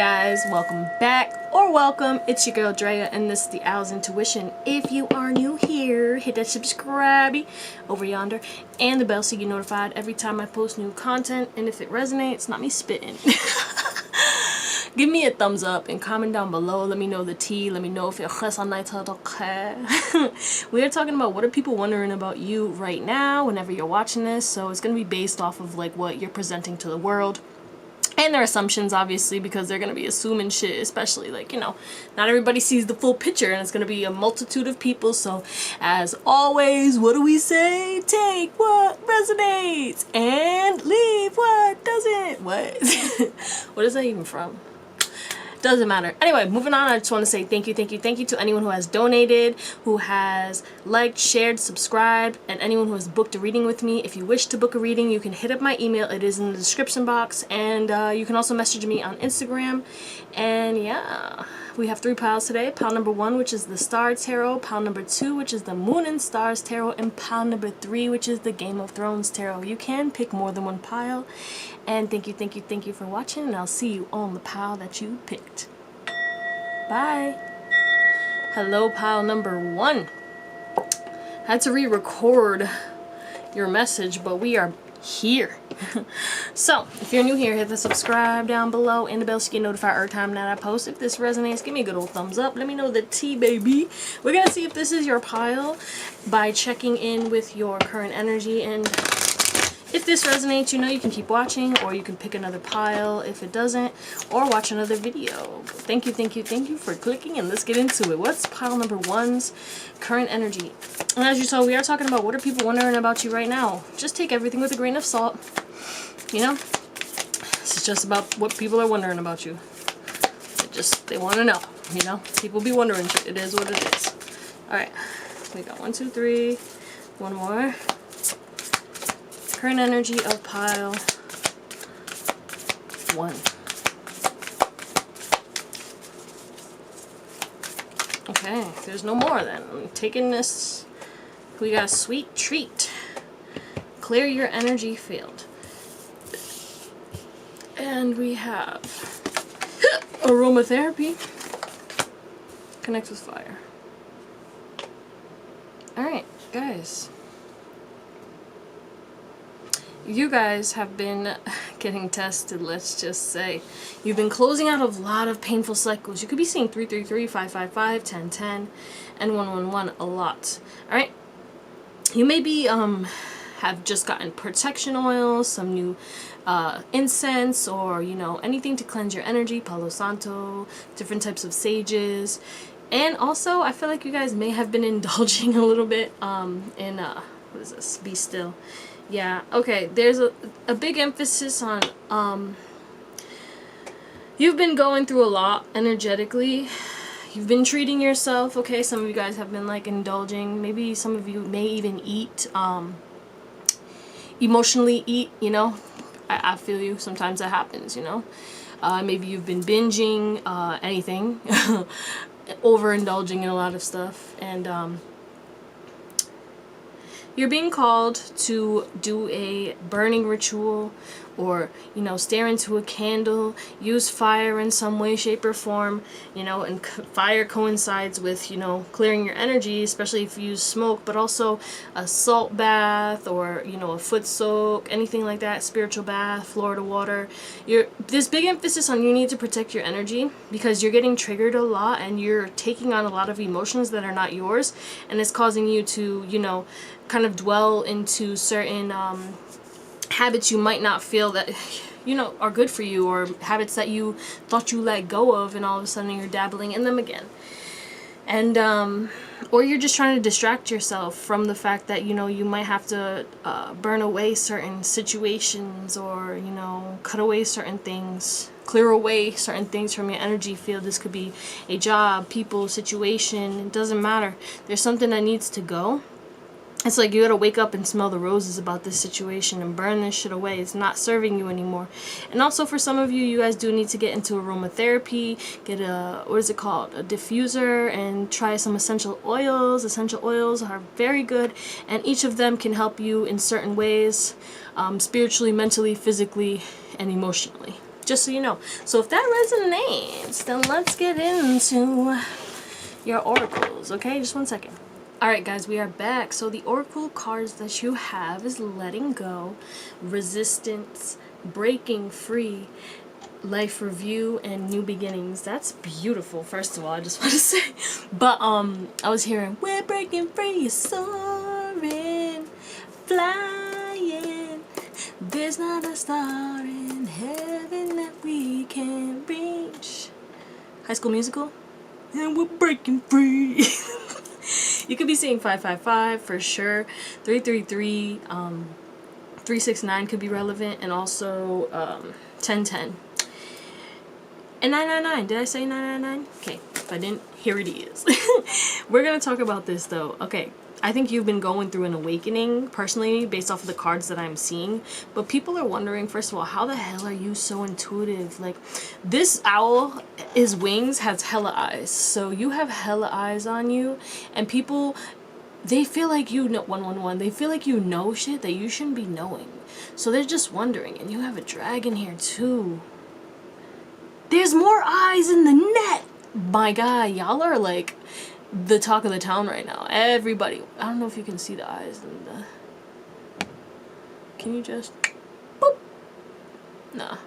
guys, welcome back or welcome. It's your girl Drea and this is the Theowlsintuition. If you are new here, hit that subscribe over yonder and the bell so you get notified every time I post new content. And if it resonates, not me spitting. Give me a thumbs up and comment down below. Let me know the tea. Let me know if it resonates, okay? We are talking about what are people wondering about you right now whenever you're watching this. So it's going to be based off of like what you're presenting to the world. And their assumptions, obviously, because they're going to be assuming shit, especially, like, you know, not everybody sees the full picture, and it's going to be a multitude of people. So, as always, what do we say? Take what resonates and leave what doesn't. What? What is that even from? Doesn't matter. Anyway, moving on, I just want to say thank you to anyone who has donated, who has liked, shared, subscribed, and anyone who has booked a reading with me. If you wish to book a reading, you can hit up my email. It is in the description box, and you can also message me on Instagram. And yeah, we have 3 piles today. Pile number 1, which is the Star Tarot, pile number 2, which is the Moon and Stars Tarot, and pile number 3, which is the Game of Thrones Tarot. You can pick more than one pile. And thank you for watching, and I'll see you on the pile that you picked. Bye. Hello, pile number 1. Had to re-record your message, but we are here. So, if you're new here, hit the subscribe down below and the bell so you get notified every time that I post. If this resonates, give me a good old thumbs up. Let me know the tea, baby. We're gonna see if this is your pile by checking in with your current energy, and if this resonates, you know, you can keep watching, or you can pick another pile if it doesn't, or watch another video. Thank you for clicking, and let's get into it. What's pile number 1's current energy? And as you saw, we are talking about what are people wondering about you right now. Just take everything with a grain of salt. You know, this is just about what people are wondering about you. They want to know, you know. People be wondering shit. It is what it is. Alright, we got 1, 2, 3. One more. Current energy of pile 1. Okay, there's no more then. I'm taking this. We got a sweet treat. Clear your energy field. And we have aromatherapy. Connect with fire. Alright, guys. You guys have been getting tested, let's just say. You've been closing out a lot of painful cycles. You could be seeing 333, 555, 1010, and 111 a lot. Alright? You may be, have just gotten protection oils, some new incense, or, you know, anything to cleanse your energy, Palo Santo, different types of sages. And also, I feel like you guys may have been indulging a little bit in, what is this? Be still. Yeah, okay, there's a big emphasis on, you've been going through a lot energetically. You've been treating yourself, okay? Some of you guys have been, like, indulging. Maybe some of you may even eat, emotionally eat, you know? I feel you. Sometimes that happens, you know? Maybe you've been binging, anything. Overindulging in a lot of stuff. And, you're being called to do a burning ritual, or, you know, stare into a candle, use fire in some way, shape, or form, you know, and fire coincides with, you know, clearing your energy, especially if you use smoke, but also a salt bath, or, you know, a foot soak, anything like that, spiritual bath, Florida water. There's big emphasis on you need to protect your energy, because you're getting triggered a lot, and you're taking on a lot of emotions that are not yours, and it's causing you to, you know, kind of dwell into certain habits you might not feel that, you know, are good for you, or habits that you thought you let go of, and all of a sudden you're dabbling in them again. And or you're just trying to distract yourself from the fact that, you know, you might have to burn away certain situations, or, you know, cut away certain things, clear away certain things from your energy field. This could be a job, people, situation, it doesn't matter. There's something that needs to go. It's like you gotta wake up and smell the roses about this situation and burn this shit away. It's not serving you anymore. And also for some of you, you guys do need to get into aromatherapy, get a, what is it called, a diffuser, and try some essential oils. Essential oils are very good, and each of them can help you in certain ways, spiritually, mentally, physically, and emotionally. Just so you know. So if that resonates, then let's get into your oracles, okay? Just one second. Alright guys, we are back. So the oracle cards that you have is letting go, resistance, breaking free, life review, and new beginnings. That's beautiful, first of all, I just want to say. But I was hearing, we're breaking free, soaring, flying. There's not a star in heaven that we can't reach. High School Musical? And we're breaking free. You could be seeing 555 for sure. 333, 369 could be relevant, and also 1010. And 999. Did I say 999? Okay, if I didn't, here it is. We're gonna talk about this though. Okay, I think you've been going through an awakening personally based off of the cards that I'm seeing. But people are wondering, first of all, how the hell are you so intuitive? Like, this owl, his wings has hella eyes. So you have hella eyes on you, and people, they feel like you know 111. They feel like you know shit that you shouldn't be knowing. So they're just wondering. And you have a dragon here too. There's more eyes in the net. My guy, y'all are like the talk of the town right now. Everybody. I don't know if you can see the eyes in the... Can you just... Boop? Nah.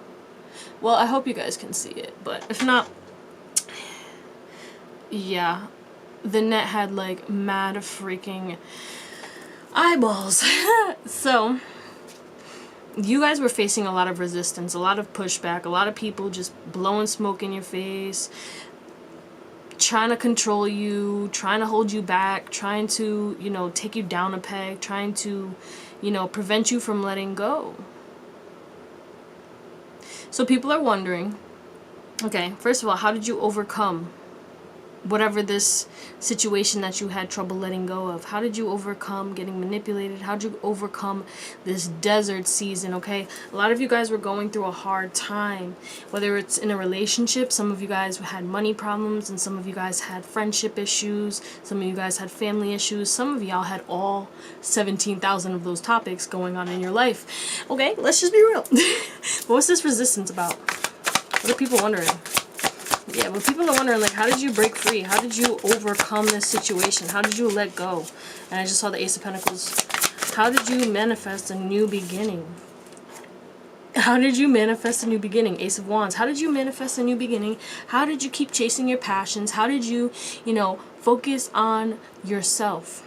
Well, I hope you guys can see it, but if not... Yeah. The net had like mad freaking eyeballs. So... You guys were facing a lot of resistance, a lot of pushback, a lot of people just blowing smoke in your face, trying to control you, trying to hold you back, trying to, you know, take you down a peg, trying to, you know, prevent you from letting go. So people are wondering, okay, first of all, how did you overcome whatever this situation that you had trouble letting go of? How did you overcome getting manipulated? How did you overcome this desert season? Okay, a lot of you guys were going through a hard time, whether it's in a relationship. Some of you guys had money problems, and some of you guys had friendship issues. Some of you guys had family issues. Some of y'all had all 17,000 of those topics going on in your life. Okay, let's just be real. But what's this resistance about? What are people wondering? Yeah, but people are wondering, like, how did you break free? How did you overcome this situation? How did you let go? And I just saw the Ace of Pentacles. How did you manifest a new beginning? How did you manifest a new beginning? Ace of Wands. How did you manifest a new beginning? How did you keep chasing your passions? How did you, you know, focus on yourself?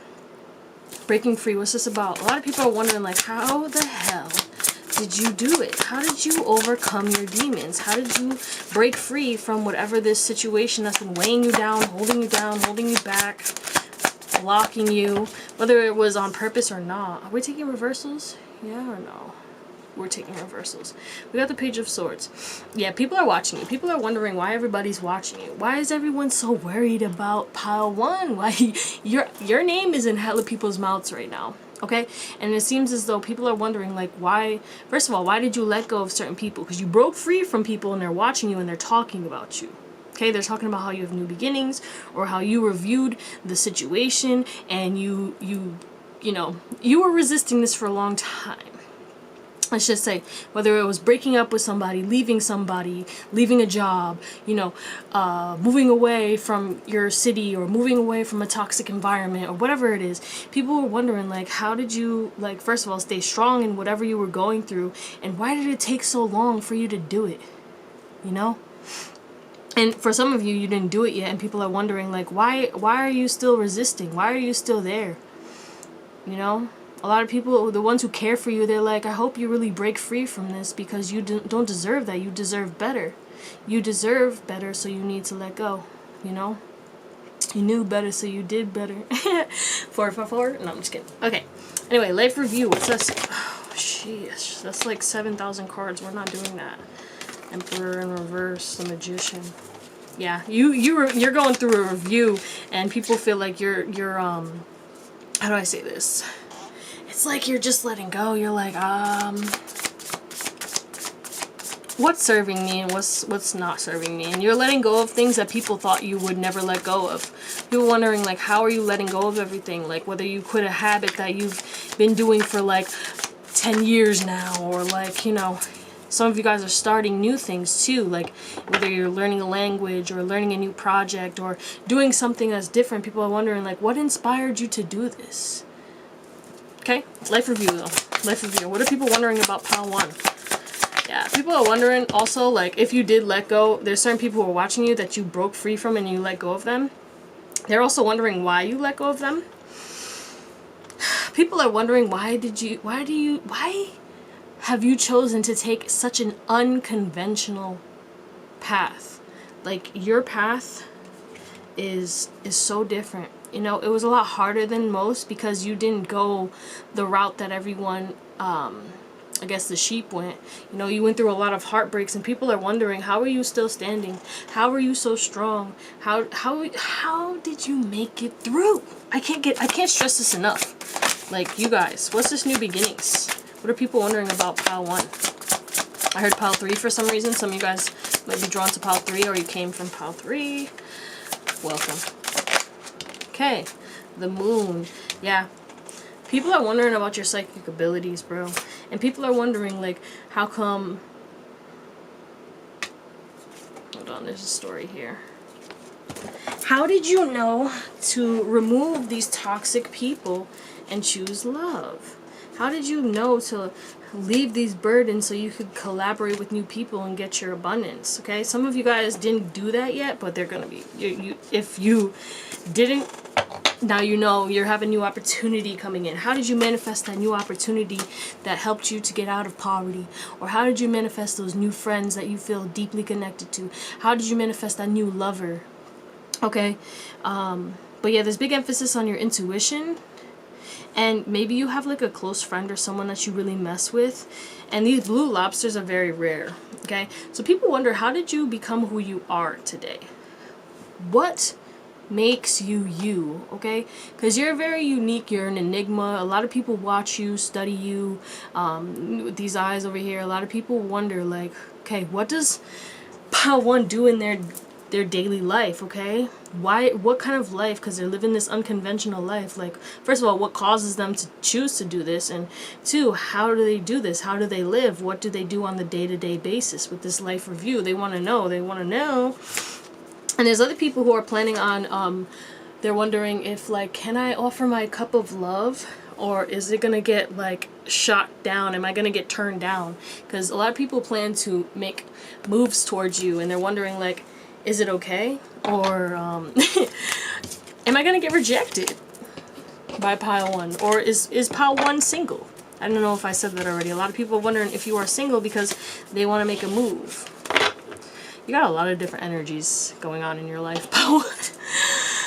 Breaking free. What's this about? A lot of people are wondering, like, how the hell did you do it? How did you overcome your demons? How did you break free from whatever this situation that's been weighing you down, holding you back, blocking you, whether it was on purpose or not? Are we taking reversals? Yeah or no? We're taking reversals. We got the Page of Swords. Yeah, people are watching you. People are wondering why everybody's watching you. Why is everyone so worried about pile one? Why your name is in hella people's mouths right now. Okay, and it seems as though people are wondering, like, why, first of all, why did you let go of certain people? Because you broke free from people and they're watching you and they're talking about you. Okay, they're talking about how you have new beginnings, or how you reviewed the situation, and you know, you were resisting this for a long time. Let's just say, whether it was breaking up with somebody, leaving a job, you know, moving away from your city, or moving away from a toxic environment, or whatever it is. People were wondering, like, how did you, like, first of all, stay strong in whatever you were going through, and why did it take so long for you to do it, you know? And for some of you, you didn't do it yet, and people are wondering, like, why are you still resisting? Why are you still there? You know? A lot of people, the ones who care for you, they're like, I hope you really break free from this, because you don't deserve that. You deserve better. You deserve better, so you need to let go, you know? You knew better, so you did better. 444? No, I'm just kidding. Okay. Anyway, life review. What's this? Oh, sheesh. That's like 7,000 cards. We're not doing that. Emperor in reverse, the Magician. Yeah, you're going through a review, and people feel like you're how do I say this? It's like you're just letting go. You're like, what's serving me and what's not serving me? And you're letting go of things that people thought you would never let go of. People wondering, like, how are you letting go of everything? Like, whether you quit a habit that you've been doing for like 10 years now, or like, you know, Some of you guys are starting new things too, like whether you're learning a language or learning a new project or doing something that's different. People are wondering, like, what inspired you to do this? Okay, life review though. Life review. What are people wondering about pile 1? Yeah, people are wondering also, like, if you did let go, there's certain people who are watching you that you broke free from and you let go of them. They're also wondering why you let go of them. People are wondering why have you chosen to take such an unconventional path? Like, your path is so different. You know, it was a lot harder than most because you didn't go the route that everyone, I guess the sheep went. You know, you went through a lot of heartbreaks, and people are wondering, how are you still standing? How are you so strong? How did you make it through? I can't stress this enough. Like, you guys, what's this new beginnings? What are people wondering about pile 1? I heard pile 3 for some reason. Some of you guys might be drawn to pile 3, or you came from pile 3. Welcome. Okay, the moon. Yeah. People are wondering about your psychic abilities, bro. And people are wondering, like, how come... Hold on, there's a story here. How did you know to remove these toxic people and choose love? How did you know to leave these burdens so you could collaborate with new people and get your abundance? Okay, some of you guys didn't do that yet, but they're gonna be. If you didn't, now you know you have a new opportunity coming in. How did you manifest that new opportunity that helped you to get out of poverty? Or how did you manifest those new friends that you feel deeply connected to? How did you manifest that new lover? Okay, but yeah, there's big emphasis on your intuition. And maybe you have like a close friend or someone that you really mess with. And these blue lobsters are very rare. Okay, so people wonder, how did you become who you are today? What makes you you? Okay, because you're very unique. You're an enigma. A lot of people watch you, study you, with these eyes over here. A lot of people wonder, like, okay, what does pile 1 do in their daily life? Okay, what kind of life? Because they're living this unconventional life. Like, first of all, what causes them to choose to do this? And 2, how do they do this? How do they live? What do they do on the day-to-day basis with this life review? They want to know. And there's other people who are planning on they're wondering if, like, can I offer my cup of love, or is it gonna get like shot down? Am I gonna get turned down? Because a lot of people plan to make moves towards you, and they're wondering, like, is it okay? Or am I gonna get rejected by pile 1? Or is pile 1 single? I don't know if I said that already. A lot of people are wondering if you are single because they want to make a move. You got a lot of different energies going on in your life, pile 1.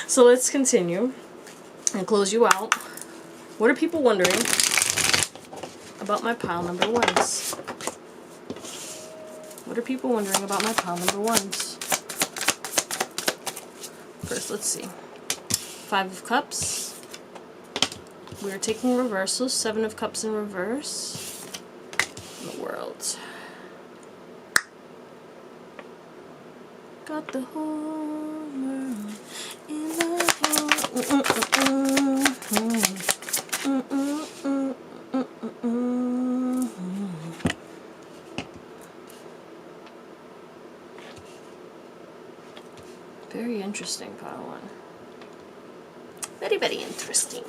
So let's continue and close you out. What are people wondering about my pile number 1s? What are people wondering about my pile number 1s? First, let's see. 5 of Cups. We're taking reversals. 7 of Cups in reverse. In the world. Got the whole world in the Very interesting, pile 1. Very, very interesting.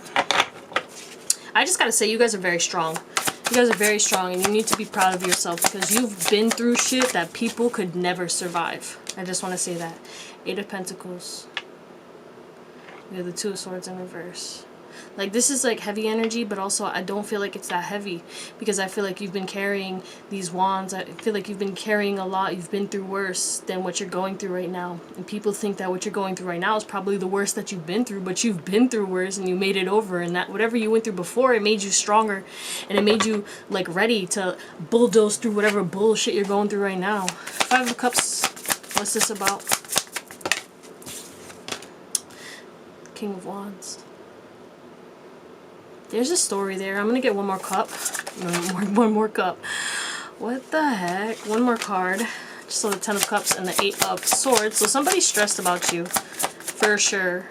I just gotta say, you guys are very strong. You guys are very strong, and you need to be proud of yourself because you've been through shit that people could never survive. I just want to say that. 8 of Pentacles. We have the 2 of Swords in reverse. Like, this is like heavy energy, but also I don't feel like it's that heavy because I feel like you've been carrying these wands. I feel like you've been carrying a lot. You've been through worse than what you're going through right now. And people think that what you're going through right now is probably the worst that you've been through, but you've been through worse and you made it over. And that whatever you went through before, it made you stronger and it made you like ready to bulldoze through whatever bullshit you're going through right now. 5 of Cups. What's this about? King of Wands. There's a story there. I'm gonna get one more cup. One more cup. What the heck? One more card. Just so the 10 of Cups and the 8 of Swords. So somebody's stressed about you, for sure.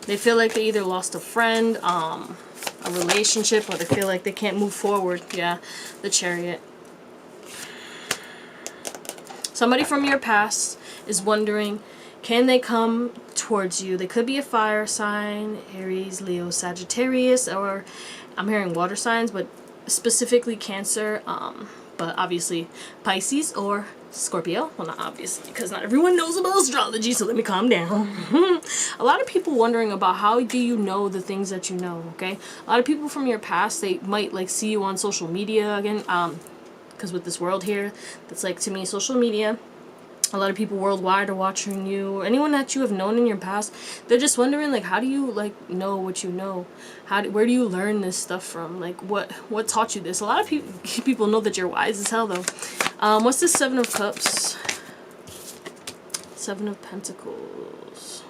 They feel like they either lost a friend, a relationship, or they feel like they can't move forward. Yeah, the Chariot. Somebody from your past is wondering, can they come towards you? They could be a fire sign, Aries, Leo, Sagittarius, or I'm hearing water signs, but specifically Cancer, but obviously Pisces or Scorpio. Well, not obviously, because not everyone knows about astrology, so let me calm down. A lot of people wondering about how do you know the things that you know, okay? A lot of people from your past, they might like see you on social media again, because with this world here, that's like, to me, social media, a lot of people worldwide are watching you, or anyone that you have known in your past. They're just wondering, like, how do you like know what you know? Where do you learn this stuff from? Like, what taught you this? A lot of people know that you're wise as hell, though. What's this 7 of Cups? 7 of Pentacles.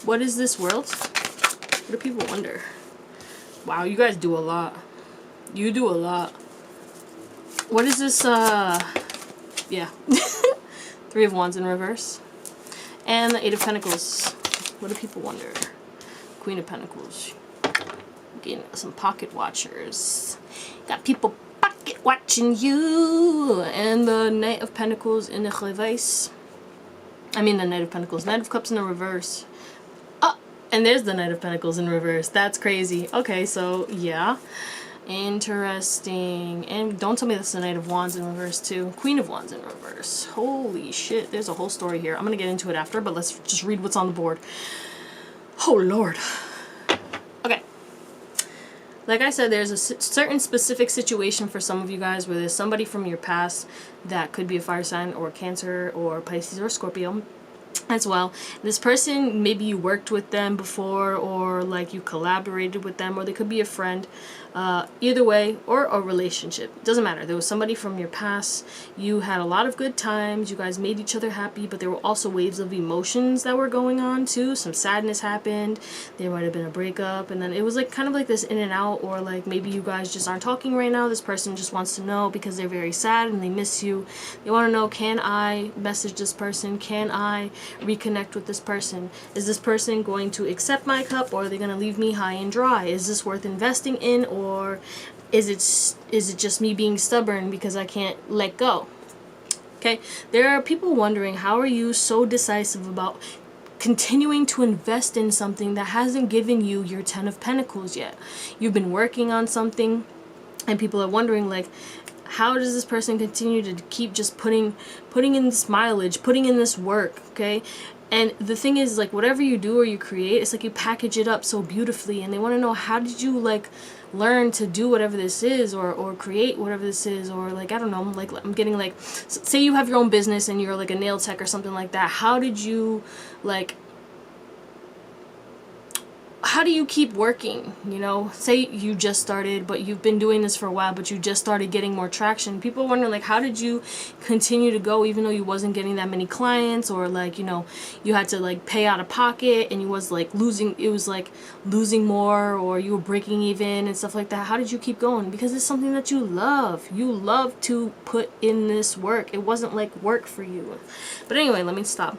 What is this world? What do people wonder? Wow, you guys do a lot. You do a lot. What is this? Yeah. 3 of Wands in reverse. And the 8 of Pentacles. What do people wonder? Queen of Pentacles. Getting some pocket watchers. Got people pocket watching you. And the Knight of Pentacles in the reverse. I mean the Knight of Pentacles. Knight of Cups in the reverse. Oh, and there's the Knight of Pentacles in reverse. That's crazy. Okay, so yeah. Interesting. And don't tell me that's the Knight of Wands in reverse too. Queen of Wands in reverse. Holy shit, there's a whole story here. I'm gonna get into it after, but let's just read what's on the board. Oh Lord. Okay. Like I said, there's a certain specific situation for some of you guys where there's somebody from your past that could be a fire sign or Cancer or Pisces or Scorpio as well. This person, maybe you worked with them before, or like you collaborated with them, or they could be a friend. Either way, or a relationship, doesn't matter. There was somebody from your past. You had a lot of good times, you guys made each other happy, but there were also waves of emotions that were going on too. Some sadness happened, there might have been a breakup, and then it was like kind of like this in and out, or like maybe you guys just aren't talking right now. This person just wants to know because they're very sad and they miss you. They want to know, can I message this person? Can I reconnect with this person? Is this person going to accept my cup, or are they going to leave me high and dry? Is this worth investing in, or is it just me being stubborn because I can't let go? Okay, there are people wondering, how are you so decisive about continuing to invest in something that hasn't given you your 10 of Pentacles yet? You've been working on something, and people are wondering, like, how does this person continue to keep just putting in this mileage, putting in this work, okay? And the thing is, like, whatever you do or you create, it's like you package it up so beautifully, and they want to know, how did you, like, learn to do whatever this is, or create whatever this is, or, like, I don't know, like, I'm getting, like, say you have your own business and you're, like, a nail tech or something like that. How did you, like, how do you keep working, you know? Say you just started, but you've been doing this for a while, but you just started getting more traction. People are wondering, like, how did you continue to go even though you wasn't getting that many clients, or, like, you know, you had to, like, pay out of pocket and you was, like, losing more, or you were breaking even and stuff like that. How did you keep going? Because it's something that you love. You love to put in this work. It wasn't, like, work for you. But anyway, let me stop.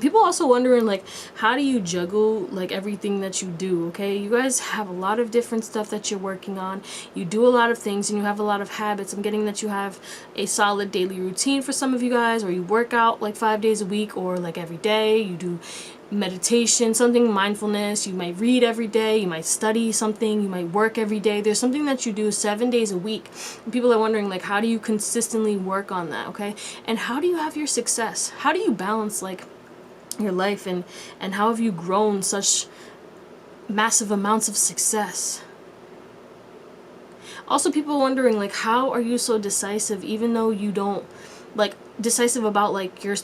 People also wondering, like, how do you juggle, like, everything that you do, okay? You guys have a lot of different stuff that you're working on. You do a lot of things, and you have a lot of habits. I'm getting that you have a solid daily routine for some of you guys, or you work out, like, 5 days a week, or, like, every day. You do meditation, something, mindfulness. You might read every day. You might study something. You might work every day. There's something that you do 7 days a week. And people are wondering, like, how do you consistently work on that, okay? And how do you have your success? How do you balance, like, your life, and how have you grown such massive amounts of success? Also, people wondering, like, how are you so decisive even though you don't, like, decisive about, like, your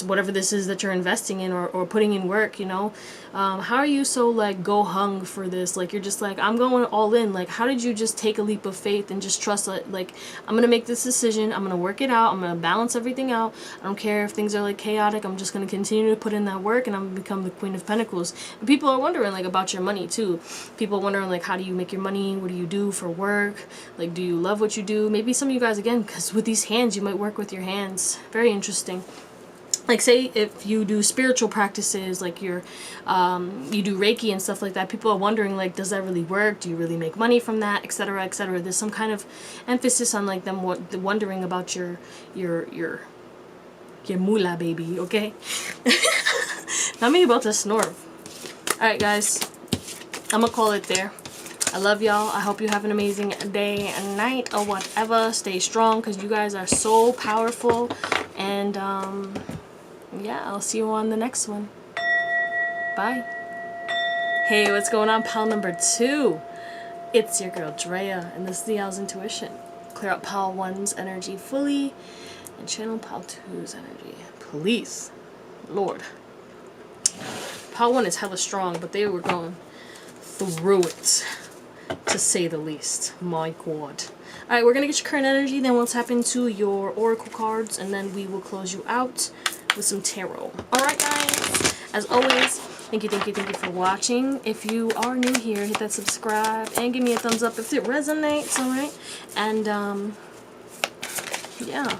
whatever this is that you're investing in, or putting in work, you know? How are you so, like, go hung for this? Like, you're just like, I'm going all in. Like, how did you just take a leap of faith and just trust that, like, I'm gonna make this decision, I'm gonna work it out, I'm gonna balance everything out, I don't care if things are, like, chaotic, I'm just gonna continue to put in that work, and I'm gonna become the Queen of Pentacles. And people are wondering, like, about your money too. People are wondering, like, how do you make your money? What do you do for work? Like, do you love what you do? Maybe some of you guys, again, because with these hands, you might work with your hands. Very interesting. like say if you do spiritual practices, like you do Reiki and stuff like that, people are wondering like, does that really work? Do you really make money from that, etc., etc.? There's some kind of emphasis on like them wondering about your moolah, baby. Okay. Not me about to snore. All right, guys, I'm gonna call it there. I love y'all. I hope you have an amazing day and night or whatever. Stay strong, because you guys are so powerful. And yeah, I'll see you on the next one. Bye. Hey, what's going on, pal number 2? It's your girl Drea, and this is the Theowlsintuition. Clear out pal 1's energy fully and channel pal 2's energy, please. Lord. Pal 1 is hella strong, but they were going through it, to say the least. My God. Alright, we're gonna get your current energy, then we'll tap into your oracle cards, and then we will close you out with some tarot. Alright, guys, as always, thank you for watching. If you are new here, hit that subscribe and give me a thumbs up if it resonates. Alright, and yeah, here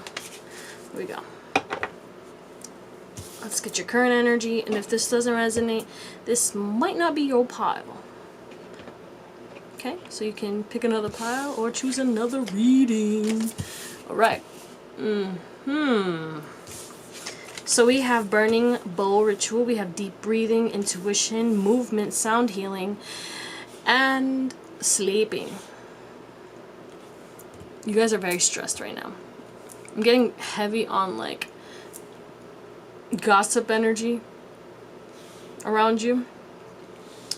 we go. Let's get your current energy, and if this doesn't resonate, this might not be your pile. Okay, so you can pick another pile or choose another reading. Alright. So we have burning bowl ritual, we have deep breathing, intuition, movement, sound healing, and sleeping. You guys are very stressed right now. I'm getting heavy on like gossip energy around you.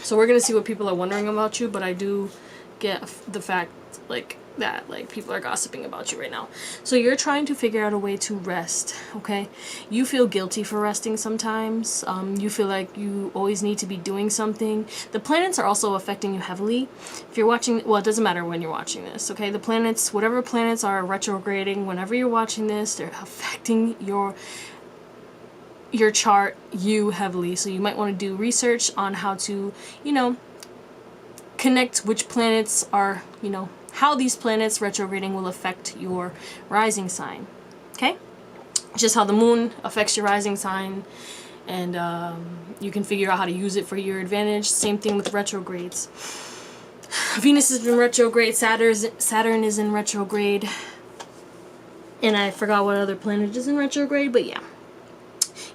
So we're gonna see what people are wondering about you, but I do get the fact like that like people are gossiping about you right now. So you're trying to figure out a way to rest. Okay, you feel guilty for resting sometimes. You feel like you always need to be doing something. The planets are also affecting you heavily. If you're watching, well, it doesn't matter when you're watching this. Okay, the planets, whatever planets are retrograding, whenever you're watching this, they're affecting your chart heavily. So you might want to do research on how to, you know, connect which planets are, you know, how these planets retrograding will affect your rising sign. Okay, just how the moon affects your rising sign, and you can figure out how to use it for your advantage. Same thing with retrogrades. Venus is in retrograde, Saturn is in retrograde, and I forgot what other planet is in retrograde, but yeah.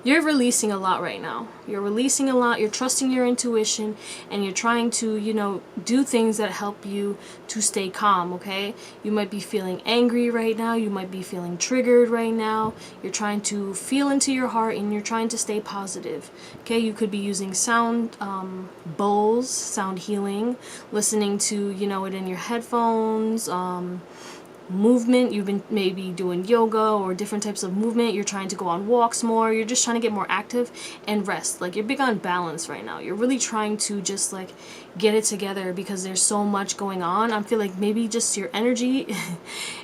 You're releasing a lot right now. You're releasing a lot. You're trusting your intuition, and you're trying to, you know, do things that help you to stay calm, okay? You might be feeling angry right now. You might be feeling triggered right now. You're trying to feel into your heart, and you're trying to stay positive, okay? You could be using sound bowls, sound healing, listening to, you know, it in your headphones, movement. You've been maybe doing yoga or different types of movement. You're trying to go on walks more. You're just trying to get more active and rest. Like, you're big on balance right now. You're really trying to just like get it together because there's so much going on. I feel like maybe just your energy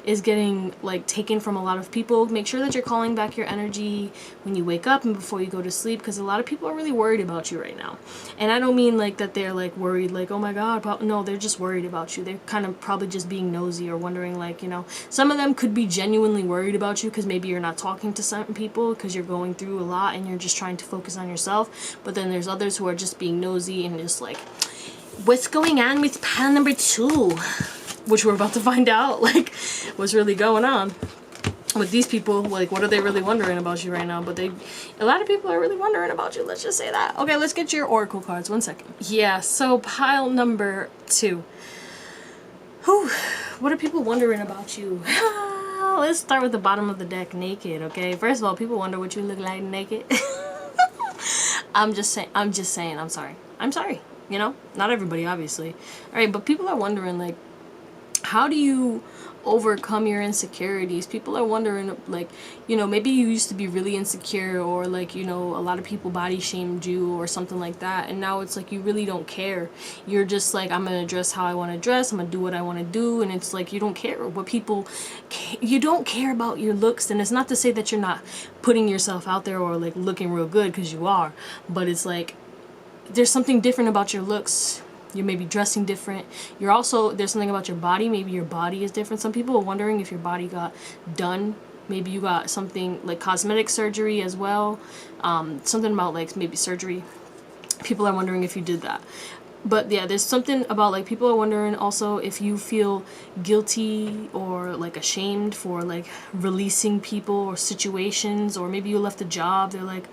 is getting like taken from a lot of people. Make sure that you're calling back your energy when you wake up and before you go to sleep, because a lot of people are really worried about you right now. And I don't mean like that they're like worried like, oh my god, no, they're just worried about you. They're kind of probably just being nosy or wondering, like, you know, some of them could be genuinely worried about you because maybe you're not talking to certain people because you're going through a lot and you're just trying to focus on yourself. But then there's others who are just being nosy and just like, what's going on with pal number 2? Which we're about to find out, like, what's really going on with these people. Like, what are they really wondering about you right now? But a lot of people are really wondering about you, let's just say that. Okay, let's get your oracle cards. 1 second. Yeah, so pile number 2. Whew, what are people wondering about you? Let's start with the bottom of the deck, naked, okay? First of all, people wonder what you look like naked. I'm just saying, I'm sorry. You know, not everybody, obviously. All right, but people are wondering, like, how do you overcome your insecurities? People are wondering, like, you know, maybe you used to be really insecure, or like, you know, a lot of people body shamed you or something like that, and now it's like you really don't care. You're just like, I'm gonna dress how I want to dress, I'm gonna do what I want to do, and it's like you don't care what people you don't care about your looks. And it's not to say that you're not putting yourself out there or like looking real good, because you are, but it's like there's something different about your looks. You may be dressing different. You're also, there's something about your body. Maybe your body is different. Some people are wondering if your body got done maybe you got something like cosmetic surgery as well. Something about like maybe surgery. People are wondering if you did that. But yeah, there's something about like people are wondering also if you feel guilty or like ashamed for like releasing people or situations, or maybe you left a job. They're like,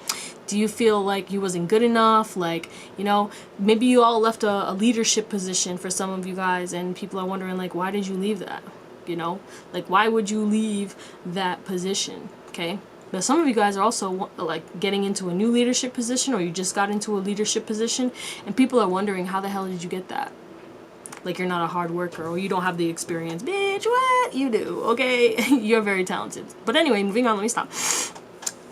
do you feel like you wasn't good enough? Like, you know, maybe you all left a leadership position for some of you guys, and people are wondering like, why did you leave that? You know, like why would you leave that position? Okay. But some of you guys are also like getting into a new leadership position, or you just got into a leadership position, and people are wondering how the hell did you get that? Like you're not a hard worker, or you don't have the experience. Bitch, what? You do, okay? You're very talented. But anyway, moving on, let me stop.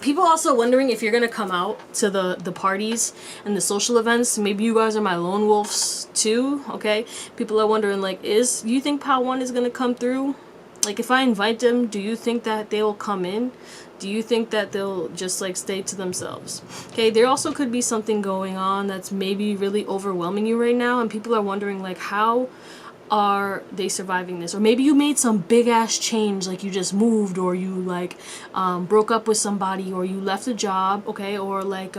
People also wondering if you're gonna come out to the parties and the social events. Maybe you guys are my lone wolves too, okay? People are wondering like, you think Pal 1 is gonna come through? Like if I invite them, do you think that they will come in? Do you think that they'll just like stay to themselves? Okay, there also could be something going on that's maybe really overwhelming you right now, and people are wondering like, how are they surviving this? Or maybe you made some big ass change, like you just moved, or you like broke up with somebody, or you left a job, okay? Or like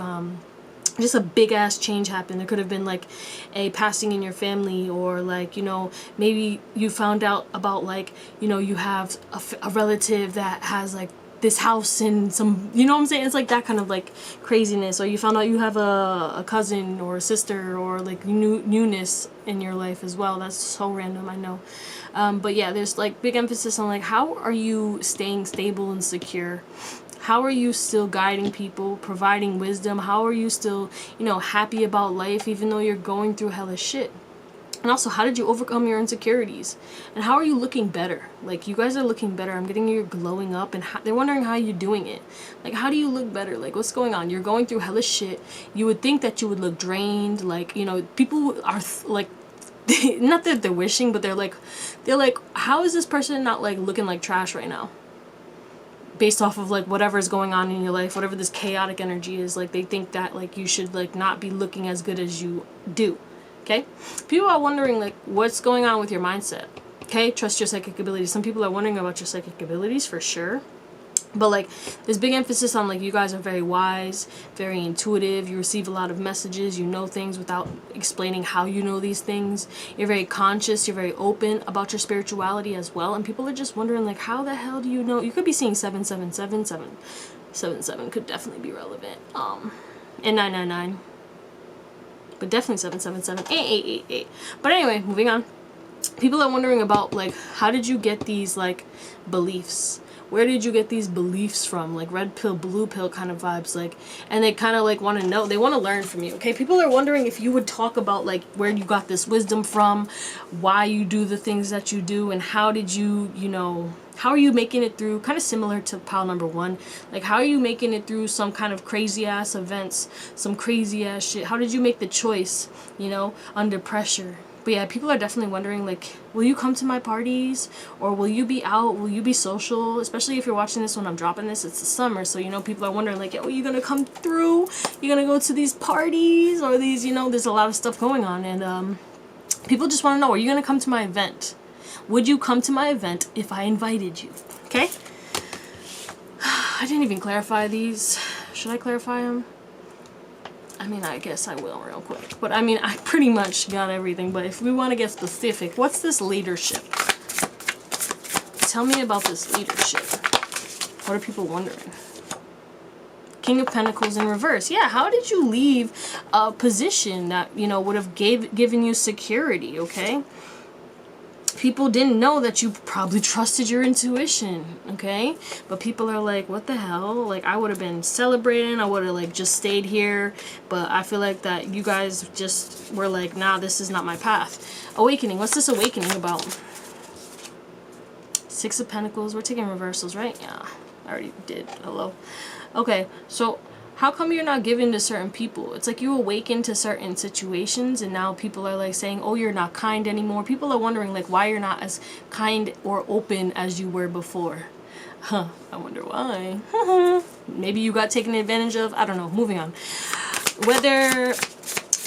just a big ass change happened. There could have been like a passing in your family, or like, you know, maybe you found out about like, you know, you have a relative that has like this house and some, you know what I'm saying? It's like that kind of like craziness. Or you found out you have a cousin or a sister, or like newness in your life as well. That's so random, I know. But yeah, there's like big emphasis on like, how are you staying stable and secure? How are you still guiding people, providing wisdom? How are you still, you know, happy about life even though you're going through hella shit? And also, how did you overcome your insecurities? And how are you looking better? Like, you guys are looking better. I'm getting you glowing up, and they're wondering how you're doing it. Like, how do you look better? Like, what's going on? You're going through hella shit. You would think that you would look drained. Like, you know, people are like, not that they're wishing, but they're like, how is this person not like looking like trash right now? Based off of like whatever's going on in your life, whatever this chaotic energy is, like they think that like you should like not be looking as good as you do. Okay, people are wondering like what's going on with your mindset. Okay, trust your psychic abilities. Some people are wondering about your psychic abilities for sure, but like there's big emphasis on like you guys are very wise, very intuitive. You receive a lot of messages. You know things without explaining how you know these things. You're very conscious. You're very open about your spirituality as well. And people are just wondering like, how the hell do you know? You could be seeing 777. 777 could definitely be relevant. And 999. But definitely 777, 8888. But anyway, moving on. People are wondering about like, how did you get these like beliefs? Where did you get these beliefs from? Like red pill, blue pill kind of vibes. Like, and they kind of like want to know. They want to learn from you. Okay, people are wondering if you would talk about like where you got this wisdom from, why you do the things that you do, and how did you, you know, how are you making it through? Kind of similar to pile number 1. Like, how are you making it through some kind of crazy ass events, some crazy ass shit? How did you make the choice, you know, under pressure? But yeah, people are definitely wondering like, will you come to my parties, or will you be out? Will you be social? Especially if you're watching this when I'm dropping this, it's the summer, so you know people are wondering like, are you gonna come through? You gonna go to these parties, or these, you know, there's a lot of stuff going on, and people just want to know, are you gonna come to my event? Would you come to my event if I invited you? Okay? I didn't even clarify these. Should I clarify them? I mean, I guess I will real quick. But I mean, I pretty much got everything. But if we want to get specific, what's this leadership? Tell me about this leadership. What are people wondering? King of Pentacles in reverse. Yeah, how did you leave a position that, you know, would have given you security, okay? People didn't know that you probably trusted your intuition, okay? But people are like, what the hell? Like, I would have been celebrating. I would have, like, just stayed here. But I feel like that you guys just were like, nah, this is not my path. Awakening. What's this awakening about? 6 of Pentacles. We're taking reversals, right? Yeah, I already did. Hello. Okay, so how come you're not given to certain people? It's like you awaken to certain situations, and now people are like saying, oh, you're not kind anymore. People are wondering like why you're not as kind or open as you were before. Huh, I wonder why. Maybe you got taken advantage of. I don't know. Moving on. Whether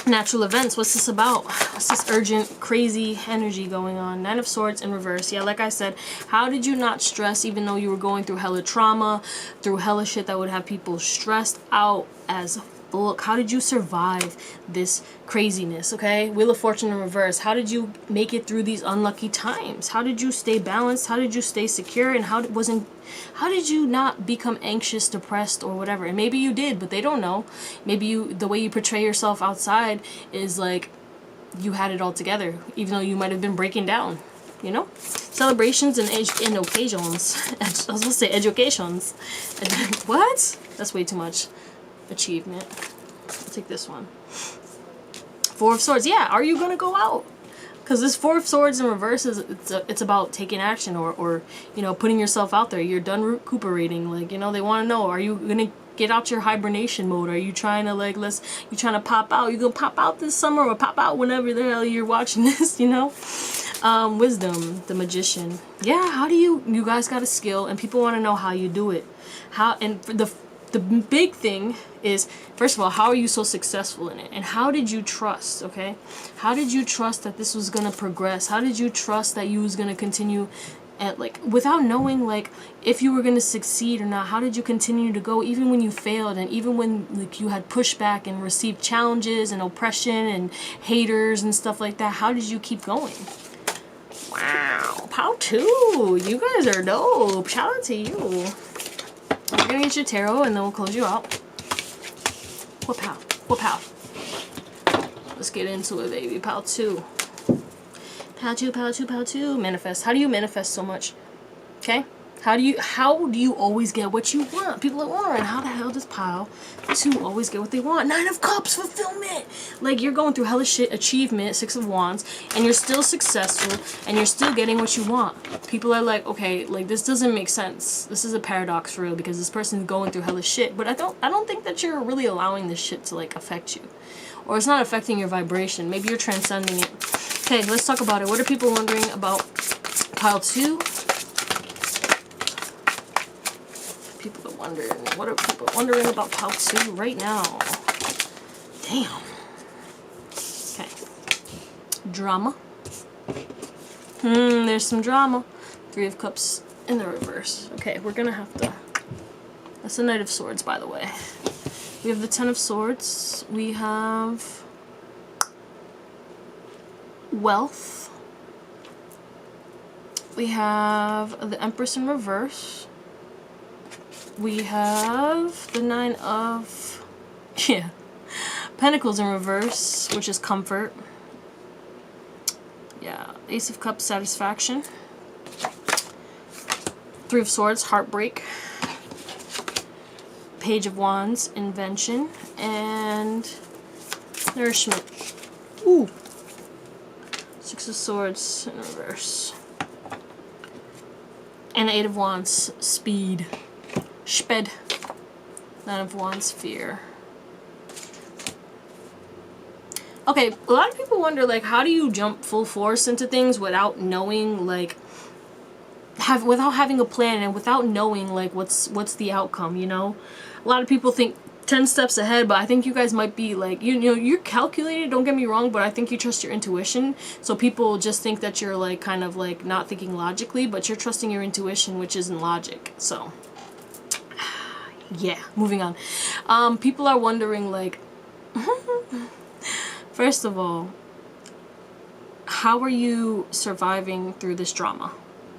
Natural events. What's this about? What's this urgent, crazy energy going on? Nine of Swords in reverse. Yeah, like I said, how did you not stress even though you were going through hella trauma, through hella shit that would have people stressed out as fuck? How did you survive this craziness, okay? Wheel of Fortune in reverse. How did you make it through these unlucky times? How did you stay balanced? How did you stay secure? And how did you not become anxious, depressed, or whatever? And maybe you did, but they don't know. Maybe the way you portray yourself outside is like you had it all together, even though you might have been breaking down, you know? Celebrations and occasions. I was supposed to say educations. What? That's way too much. Achievement. I'll take this one. Four of Swords. Yeah, are you gonna go out? Because this Four of Swords in reverse is it's about taking action or you know, putting yourself out there. You're done recuperating. Like, you know, they want to know, are you gonna get out your hibernation mode? Are you trying to like you trying to pop out? You gonna pop out this summer or pop out whenever the hell you're watching this? You know. Wisdom, the Magician. Yeah, how do you guys got a skill and people want to know how you do it. How, and the big thing is, first of all, how are you so successful in it? And how did you trust, okay? How did you trust that this was going to progress? How did you trust that you was going to continue at, like, without knowing, like, if you were going to succeed or not? How did you continue to go even when you failed and even when, like, you had pushback and received challenges and oppression and haters and stuff like that? How did you keep going? Wow, POW 2, you guys are dope. Shout out to you. We're gonna get your tarot and then we'll close you out. What POW? What POW? Let's get into it, baby. POW 2. POW 2, POW 2, POW 2. Manifest. How do you manifest so much? Okay? How do you always get what you want? People are wondering, how the hell does POW 2 always get what they want? 9 of Cups, fulfillment. Like, you're going through hella shit, achievement, 6 of Wands, and you're still successful, and you're still getting what you want. People are like, okay, like, this doesn't make sense. This is a paradox for real, because this person's going through hella shit. But I don't think that you're really allowing this shit to, like, affect you. Or it's not affecting your vibration. Maybe you're transcending it. Okay, let's talk about it. What are people wondering about POW 2? People are wondering. What are people wondering about POW 2 right now? Damn. Okay. Drama. There's some drama. 3 of Cups in the reverse. Okay, we're gonna have to... That's the Knight of Swords, by the way. We have the 10 of Swords. We have... Wealth. We have the Empress in reverse. We have the 9 of... Yeah. Pentacles in reverse, which is comfort. Yeah. Ace of Cups, satisfaction. 3 of Swords, heartbreak. Page of Wands, invention. And nourishment. Ooh. 6 of Swords in reverse. And 8 of Wands, speed. Sped. 9 of Wands, fear. Okay, a lot of people wonder, like, how do you jump full force into things without knowing, like, without having a plan and without knowing, like, what's the outcome, you know? A lot of people think 10 steps ahead, but I think you guys might be, like, you know, you're calculated, don't get me wrong, but I think you trust your intuition. So people just think that you're, like, kind of, like, not thinking logically, but you're trusting your intuition, which isn't logic, so... Yeah, moving on. People are wondering, like, first of all, how are you surviving through this drama?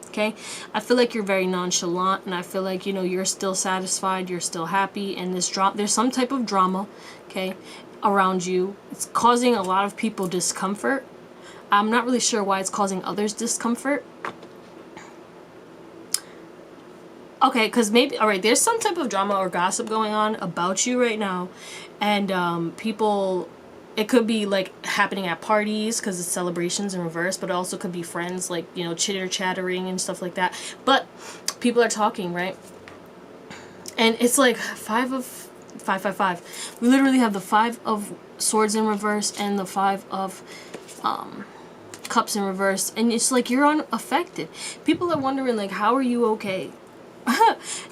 Okay, I feel like you're very nonchalant, and I feel like, you know, you're still satisfied, you're still happy, and this there's some type of drama, okay, around you. It's causing a lot of people discomfort. I'm not really sure why it's causing others discomfort. Okay, because maybe, alright, there's some type of drama or gossip going on about you right now, and people, it could be, like, happening at parties, because it's celebrations in reverse, but it also could be friends, like, you know, chitter-chattering and stuff like that, but people are talking, right? And it's like 5. We literally have the 5 of Swords in reverse and the 5 of Cups in reverse, and it's like you're unaffected. People are wondering, like, how are you okay?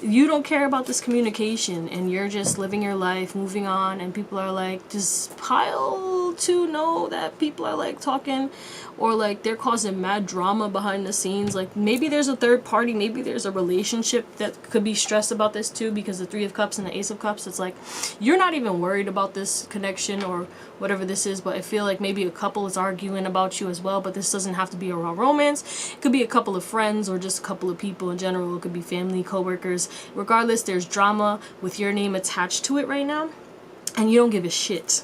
You don't care about this communication, and you're just living your life, moving on, and people are like, just pile to know that people are like talking, or like they're causing mad drama behind the scenes. Like maybe there's a third party, maybe there's a relationship that could be stressed about this too, because the Three of Cups and the Ace of Cups, it's like you're not even worried about this connection or whatever this is, but I feel like maybe a couple is arguing about you as well. But this doesn't have to be a romance. It could be a couple of friends or just a couple of people in general. It could be family, co-workers. Regardless, there's drama with your name attached to it right now, and you don't give a shit.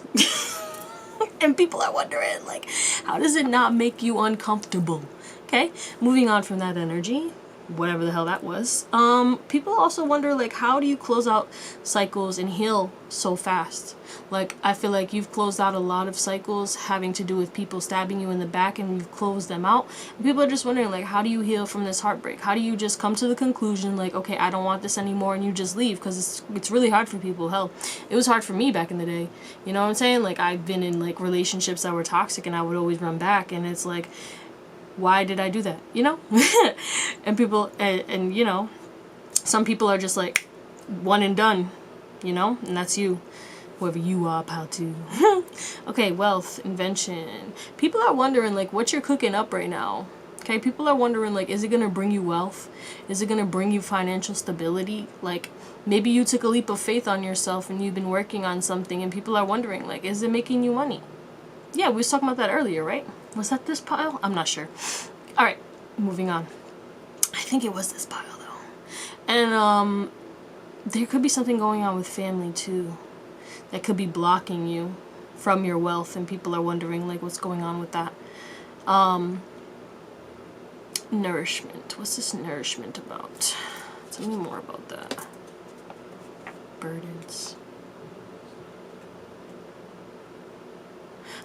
And people are wondering, like, how does it not make you uncomfortable? Okay, moving on from that energy, whatever the hell that was. People also wonder, like, how do you close out cycles and heal so fast? Like, I feel like you've closed out a lot of cycles having to do with people stabbing you in the back, and you've closed them out. And people are just wondering, like, how do you heal from this heartbreak? How do you just come to the conclusion, like, okay, I don't want this anymore, and you just leave? Because it's really hard for people. Hell, it was hard for me back in the day. You know what I'm saying? Like, I've been in, like, relationships that were toxic, and I would always run back, and it's like, why did I do that? You know? And people, and you know, some people are just like, one and done, you know? And that's you. Whoever you are, pal, too. Okay, wealth, invention. People are wondering, like, what you're cooking up right now. Okay, people are wondering, like, is it gonna bring you wealth? Is it gonna bring you financial stability? Like, maybe you took a leap of faith on yourself and you've been working on something, and people are wondering, like, is it making you money? Yeah, we was talking about that earlier, right? Was that this pile? I'm not sure. All right, moving on. I think it was this pile, though. And there could be something going on with family, too, that could be blocking you from your wealth, and people are wondering, like, what's going on with that. Nourishment. What's this nourishment about? Tell me more about that. Burdens.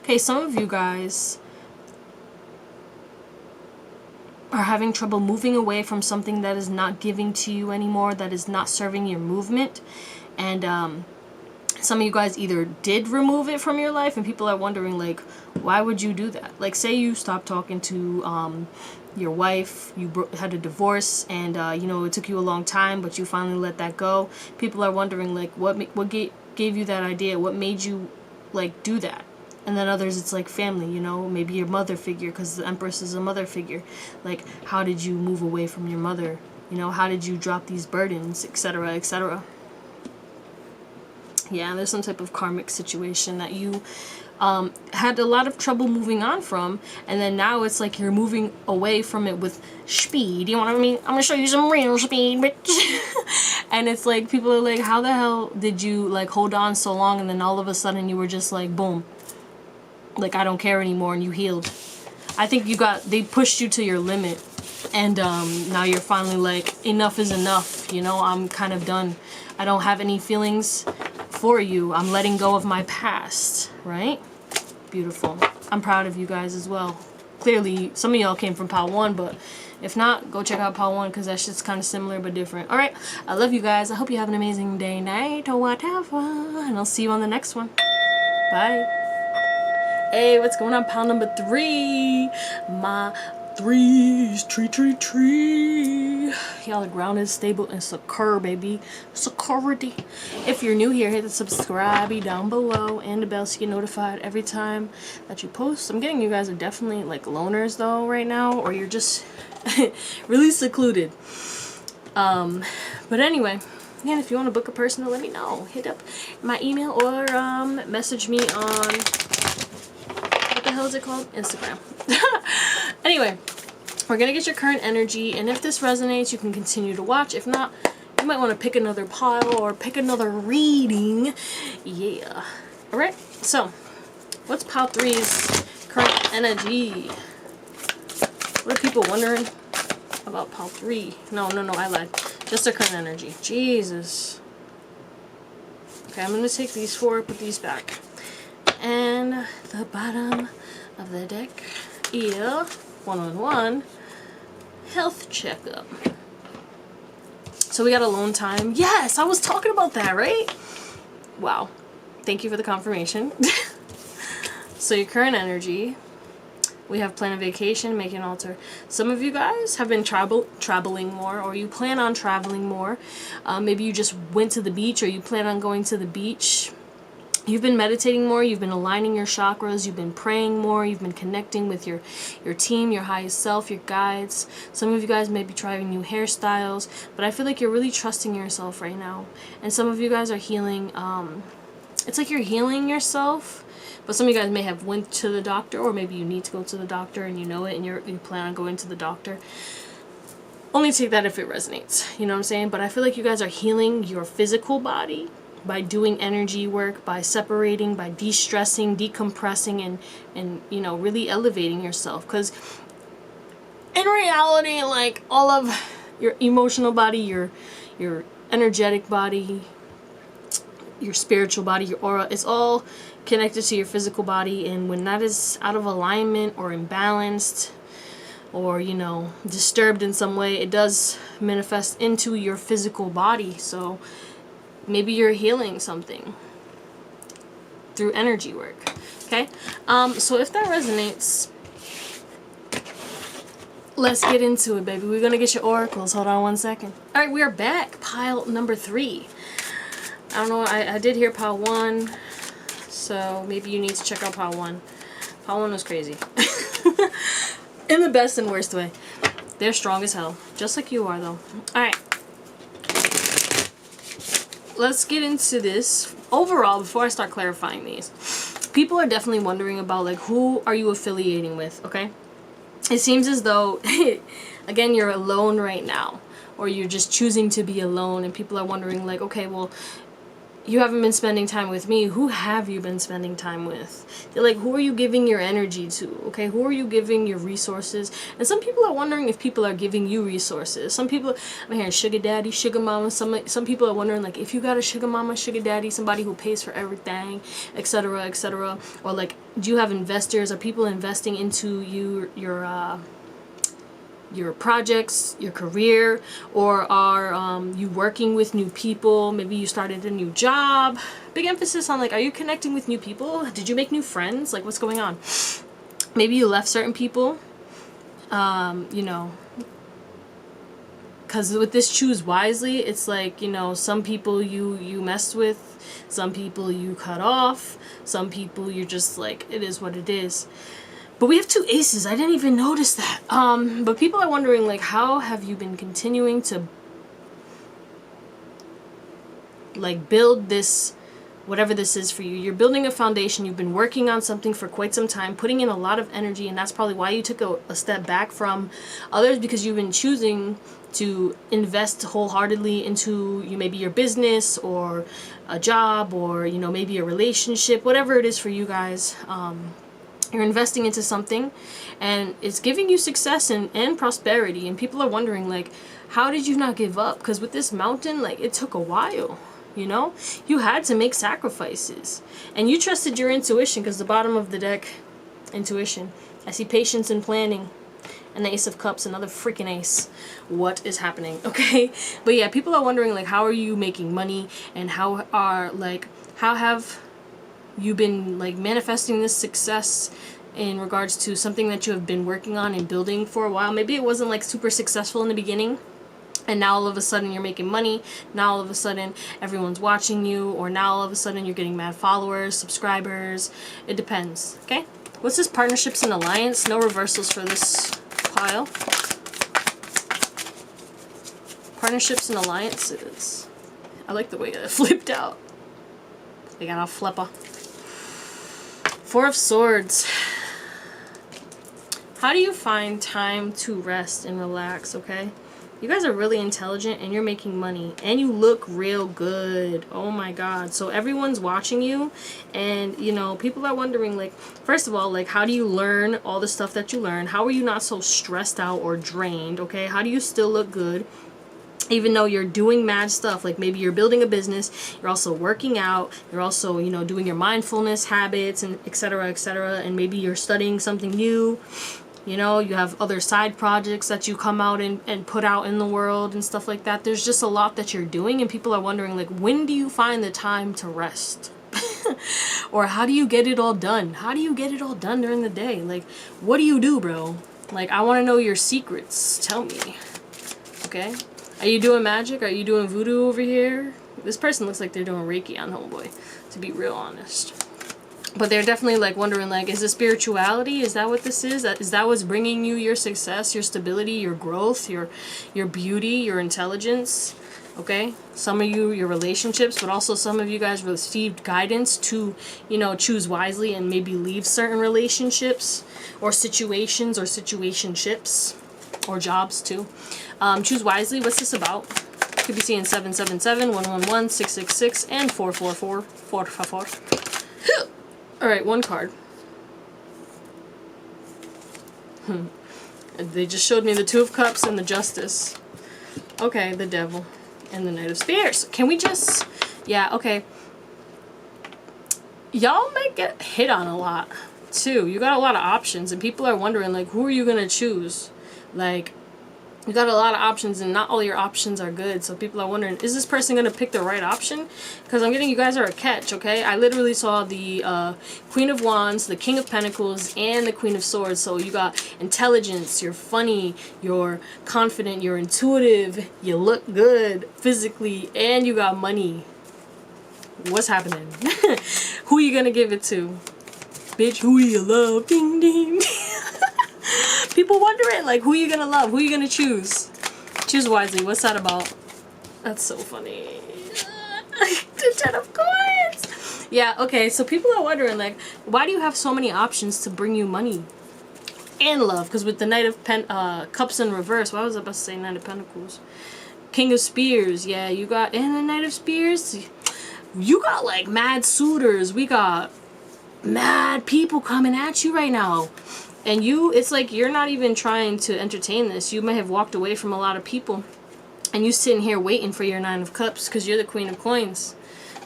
Okay, some of you guys are having trouble moving away from something that is not giving to you anymore, that is not serving your movement. And some of you guys either did remove it from your life, and people are wondering, like, why would you do that? Like, say you stopped talking to your wife, you had a divorce, and you know, it took you a long time, but you finally let that go. People are wondering, like, what gave you that idea? What made you, like, do that? And then others, it's like family, you know, maybe your mother figure, because the Empress is a mother figure. Like, how did you move away from your mother? You know, how did you drop these burdens, etc., etc.? Yeah, there's some type of karmic situation that you had a lot of trouble moving on from, and then now it's like you're moving away from it with speed. You know what I mean? I'm gonna show you some real speed, bitch. And it's like, people are like, how the hell did you, like, hold on so long, and then all of a sudden you were just like, boom, like, I don't care anymore, and you healed. I think they pushed you to your limit, and now you're finally like, enough is enough, you know, I'm kind of done. I don't have any feelings for you. I'm letting go of my past, right? Beautiful. I'm proud of you guys as well. Clearly, some of y'all came from Pile 1, but if not, go check out Pile 1, because that shit's kind of similar but different. Alright, I love you guys. I hope you have an amazing day, night, or whatever, and I'll see you on the next one. Bye. Hey, what's going on, pile number 3? My threes, tree. Y'all, the ground is stable and secure, baby. Security. If you're new here, hit the subscribe down below and the bell so you get notified every time that you post. I'm getting you guys are definitely like loners though right now, or you're just really secluded. But anyway, again, if you want to book a personal, let me know. Hit up my email or message me on, what the hell is it called? Instagram. Anyway, we're gonna get your current energy, and if this resonates, you can continue to watch. If not, you might want to pick another pile or pick another reading. Yeah. Alright, so what's pile 3's current energy? What are people wondering about pile 3? No, I lied. Just their current energy. Jesus. Okay, I'm gonna take these 4, put these back. And the bottom of the deck is 111 health checkup. So we got alone time. Yes, I was talking about that, right? Wow. Thank you for the confirmation. So your current energy, We have plan a vacation, make an altar. Some of you guys have been traveling more, or you plan on traveling more. Maybe you just went to the beach, or you plan on going to the beach. You've been meditating more, you've been aligning your chakras, you've been praying more, you've been connecting with your team, your highest self, your guides. Some of you guys may be trying new hairstyles, but I feel like you're really trusting yourself right now. And some of you guys are healing, it's like you're healing yourself, but some of you guys may have went to the doctor, or maybe you need to go to the doctor and you know it and you plan on going to the doctor. Only take that if it resonates, you know what I'm saying? But I feel like you guys are healing your physical body by doing energy work, by separating, by de-stressing, decompressing, and you know, really elevating yourself. Because in reality, like, all of your emotional body, your energetic body, your spiritual body, your aura, it's all connected to your physical body. And when that is out of alignment or imbalanced, or, you know, disturbed in some way, it does manifest into your physical body. So maybe you're healing something through energy work. Okay, so if that resonates, let's get into it, baby. We're gonna get your oracles. Hold on one second. All right, we are back. Pile number 3. I don't know, I did hear pile 1, so maybe you need to check out pile 1. Pile 1 was crazy. In the best and worst way. They're strong as hell, just like you are, though. All right, let's get into this. Overall, before I start clarifying these, people are definitely wondering about, like, who are you affiliating with, okay? It seems as though, again, you're alone right now, or you're just choosing to be alone, and people are wondering, like, okay, well, you haven't been spending time with me. Who have you been spending time with? They're like, who are you giving your energy to? Okay, who are you giving your resources? And some people are wondering if people are giving you resources. Some people, I'm hearing sugar daddy, sugar mama. Some people are wondering, like, if you got a sugar mama, sugar daddy, somebody who pays for everything, etc., etc. Or, like, do you have investors? Are people investing into your projects, your career? Or are you working with new people? Maybe you started a new job. Big emphasis on, like, are you connecting with new people? Did you make new friends? Like, what's going on? Maybe you left certain people, you know, because with this choose wisely, it's like, you know, some people you messed with, some people you cut off, some people you're just like, it is what it is. But we have 2 aces. I didn't even notice that. But people are wondering, like, how have you been continuing to, like, build this, whatever this is for you. You're building a foundation. You've been working on something for quite some time, putting in a lot of energy, and that's probably why you took a step back from others, because you've been choosing to invest wholeheartedly into maybe your business or a job, or, you know, maybe a relationship, whatever it is for you guys. You're investing into something, and it's giving you success and prosperity. And people are wondering, like, how did you not give up? Because with this mountain, like, it took a while, you know? You had to make sacrifices. And you trusted your intuition, because the bottom of the deck, intuition. I see patience and planning. And the Ace of Cups, another freaking ace. What is happening? Okay? But yeah, people are wondering, like, how are you making money? And how have you've been, like, manifesting this success in regards to something that you have been working on and building for a while? Maybe it wasn't, like, super successful in the beginning, and now all of a sudden you're making money. Now all of a sudden everyone's watching you, or now all of a sudden you're getting mad followers, subscribers. It depends. Okay, what's this? Partnerships and alliance. No reversals for this pile. Partnerships and alliances. I like the way it flipped out. They got a flipper. 4 of Swords. How do you find time to rest and relax, okay? You guys are really intelligent, and you're making money, and you look real good. Oh my God. So everyone's watching you, and, you know, people are wondering, like, first of all, like, how do you learn all the stuff that you learn? How are you not so stressed out or drained, okay? How do you still look good even though you're doing mad stuff? Like, maybe you're building a business, you're also working out, you're also, you know, doing your mindfulness habits, and etc., etc., and maybe you're studying something new. You know, you have other side projects that you come out and put out in the world and stuff like that. There's just a lot that you're doing, and people are wondering, like, when do you find the time to rest? Or how do you get it all done? How do you get it all done during the day? Like, what do you do, bro? Like, I want to know your secrets. Tell me. Okay? Are you doing magic? Are you doing voodoo over here? This person looks like they're doing Reiki on homeboy, to be real honest. But they're definitely like wondering, like, is this spirituality? Is that what this is? Is that what's bringing you your success, your stability, your growth, your beauty, your intelligence? Okay? Some of you, your relationships, but also some of you guys received guidance to, you know, choose wisely and maybe leave certain relationships or situations or situationships or jobs too. Choose wisely. What's this about? Could be seeing 777, 111, 666, and 444. 444. Alright, one card. They just showed me the Two of Cups and the Justice. Okay, the Devil and the Knight of Spears. Can we just... Yeah, okay. Y'all might get hit on a lot, too. You got a lot of options, and people are wondering, like, who are you gonna choose? Like, you got a lot of options, and not all your options are good. So people are wondering, is this person going to pick the right option? Because I'm getting you guys are a catch, okay? I literally saw the Queen of Wands, the King of Pentacles, and the Queen of Swords. So you got intelligence, you're funny, you're confident, you're intuitive, you look good physically, and you got money. What's happening? Who are you going to give it to? Bitch, who you love? Ding, ding. People wondering, like, who you gonna love? Who you gonna choose? Choose wisely. What's that about? That's so funny. The Ten of Coins! Yeah, okay, so people are wondering, like, why do you have so many options to bring you money? And love, because with the Knight of Cups in reverse, why was I about to say Knight of Pentacles? King of Spears, yeah, you got, and the Knight of Spears, you got, like, mad suitors. We got mad people coming at you right now. And you, it's like you're not even trying to entertain this. You may have walked away from a lot of people. And you sitting here waiting for your Nine of Cups because you're the Queen of Coins.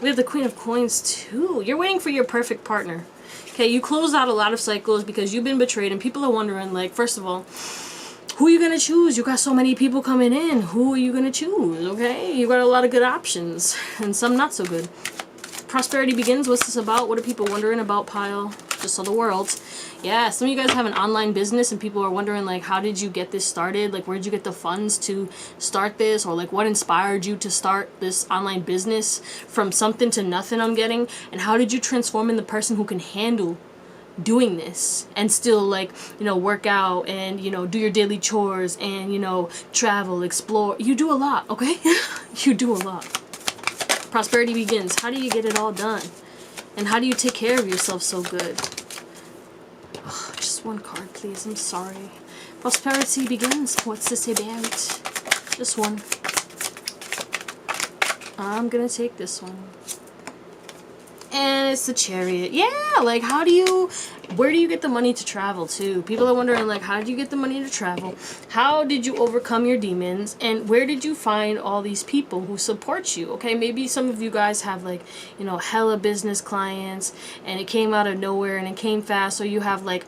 We have the Queen of Coins too. You're waiting for your perfect partner. Okay, you closed out a lot of cycles because you've been betrayed. And people are wondering, like, first of all, who are you going to choose? You got so many people coming in. Who are you going to choose? Okay, you got a lot of good options. And some not so good. Prosperity Begins. What's this about? What are people wondering about, pile? Just so the world. Yeah, some of you guys have an online business and people are wondering, like, how did you get this started? Like, where did you get the funds to start this? Or, like, what inspired you to start this online business from something to nothing, I'm getting? And how did you transform in the person who can handle doing this and still, like, you know, work out and, you know, do your daily chores and, you know, travel, explore. You do a lot, okay? You do a lot. Prosperity Begins. How do you get it all done? And how do you take care of yourself so good? Oh, just one card, please. I'm sorry. Prosperity Begins. What's this about? Just one. I'm gonna take this one. And it's the Chariot. Yeah, like, how do you... Where do you get the money to travel to? People are wondering, like, how did you get the money to travel? How did you overcome your demons? And where did you find all these people who support you? Okay, maybe some of you guys have, like, you know, hella business clients and it came out of nowhere and it came fast. So you have, like,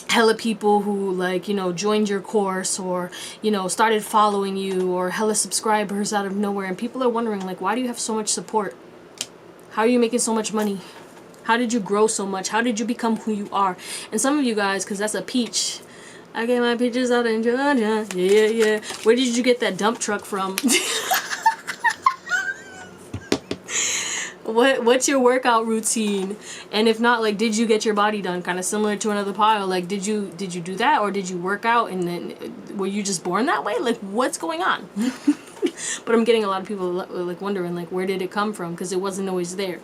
hella people who, like, you know, joined your course or, you know, started following you, or hella subscribers out of nowhere. And people are wondering, like, why do you have so much support? How are you making so much money? How did you grow so much? How did you become who you are? And some of you guys, because that's a peach. I get my peaches out in Georgia. Yeah, yeah. Where did you get that dump truck from? What's your workout routine? And if not, like, did you get your body done? Kind of similar to another pile. Like, did you do that, or did you work out and then were you just born that way? Like, what's going on? But I'm getting a lot of people, like, wondering, like, where did it come from? Because it wasn't always there.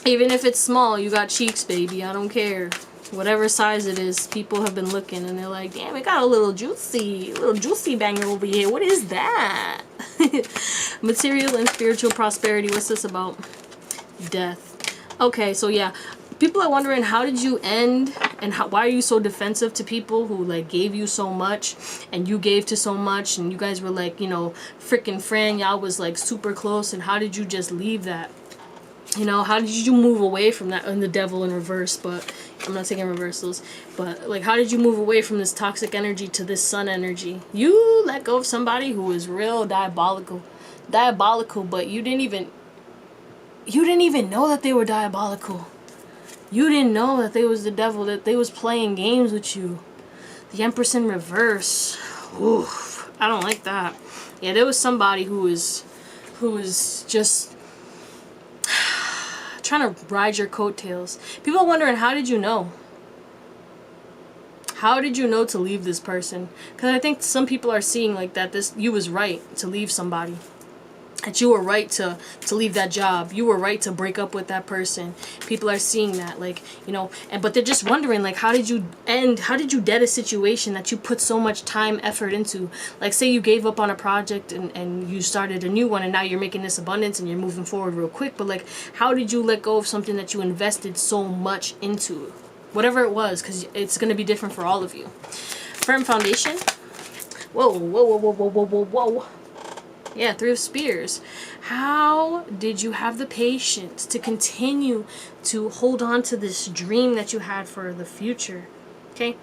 Even if it's small, you got cheeks, baby. I don't care. Whatever size it is, people have been looking and they're like, damn, it got a little juicy banger over here. What is that? Material and spiritual prosperity. What's this about? Death. Okay, so yeah. People are wondering, how did you end, and why are you so defensive to people who, like, gave you so much and you gave to so much and you guys were, like, you know, freaking friend, y'all was, like, super close, and how did you just leave that? You know, how did you move away from that? And the Devil in reverse, but I'm not taking reversals. But, like, how did you move away from this toxic energy to this sun energy? You let go of somebody who was real diabolical, but you didn't even... you didn't even know that they were diabolical. You didn't know that they was the devil, that they was playing games with you. The Empress in reverse. Oof, I don't like that. Yeah, there was somebody who was just trying to ride your coattails. People are wondering, how did you know? How did you know to leave this person? Because I think some people are seeing like that you was right to leave somebody. That you were right to leave that job. You were right to break up with that person. People are seeing that, like, you know, but they're just wondering, like, how did you dead a situation that you put so much time, effort into? Like, say you gave up on a project and you started a new one, and now you're making this abundance and you're moving forward real quick, but like, how did you let go of something that you invested so much into? Whatever it was, because it's going to be different for all of you. Firm foundation. Whoa, whoa, whoa, whoa, whoa, whoa, whoa, whoa. Yeah, Three of Spears. How did you have the patience to continue to hold on to this dream that you had for the future? Okay?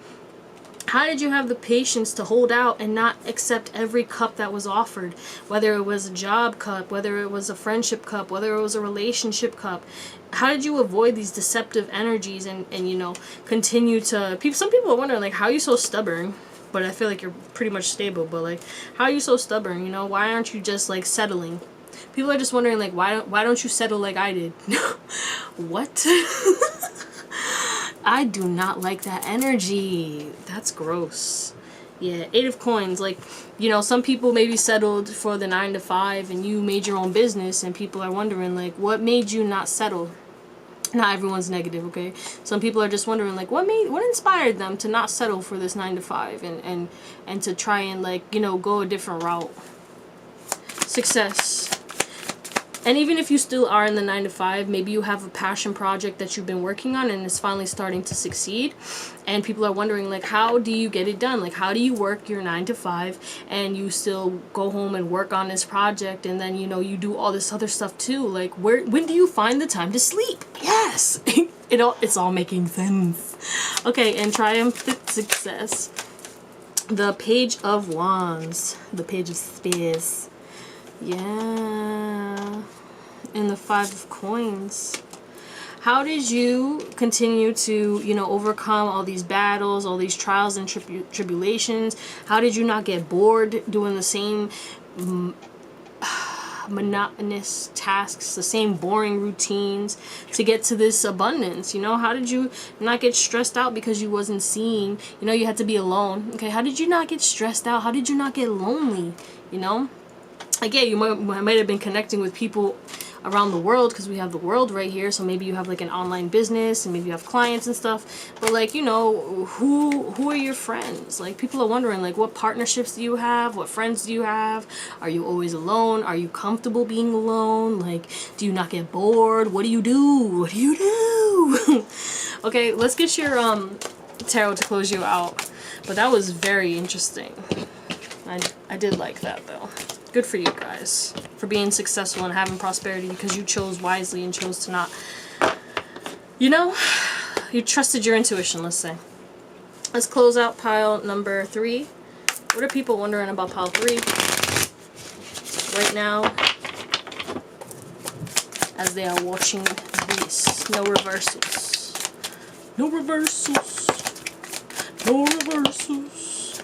How did you have the patience to hold out and not accept every cup that was offered? Whether it was a job cup, whether it was a friendship cup, whether it was a relationship cup. How did you avoid these deceptive energies and you know, continue to... Some people are wondering, like, how are you so stubborn? But I feel like you're pretty much stable. But like, how are you so stubborn? You know, why aren't you just like settling? People are just wondering, like, why don't you settle like I did? What? I do not like that energy. That's gross. Yeah, 8 of Coins. Like, you know, some people maybe settled for the 9 to 5, and you made your own business, and people are wondering, like, what made you not settle? Not everyone's negative, okay? Some people are just wondering, like, what inspired them to not settle for this 9 to 5 and to try and, like, you know, go a different route. Success. And even if you still are in the 9 to 5, maybe you have a passion project that you've been working on and it's finally starting to succeed. And people are wondering, like, how do you get it done? Like, how do you work your 9 to 5 and you still go home and work on this project, and then, you know, you do all this other stuff too? Like, when do you find the time to sleep? Yes! It's all making sense. Okay, and triumphant success. The Page of Wands. The Page of Spears. Yeah. And the 5 of Coins. How did you continue to, you know, overcome all these battles, all these trials and tribulations? How did you not get bored doing the same monotonous tasks, the same boring routines to get to this abundance? You know, how did you not get stressed out because you wasn't seeing, you know, you had to be alone? Okay, how did you not get stressed out? How did you not get lonely? You know, like, yeah, you might have been connecting with people around the world because we have the world right here, so maybe you have like an online business and maybe you have clients and stuff, but like, you know, who are your friends? Like, people are wondering, like, what partnerships do you have? What friends do you have? Are you always alone? Are you comfortable being alone? Like, do you not get bored? What do you do? What do you do? Okay, let's get your tarot to close you out. But that was very interesting. I did like that though. Good for you guys for being successful and having prosperity because you chose wisely and chose to not, you know, you trusted your intuition, let's say. Let's close out pile number 3. What are people wondering about pile 3 right now as they are watching this? No reversals. No reversals. No reversals.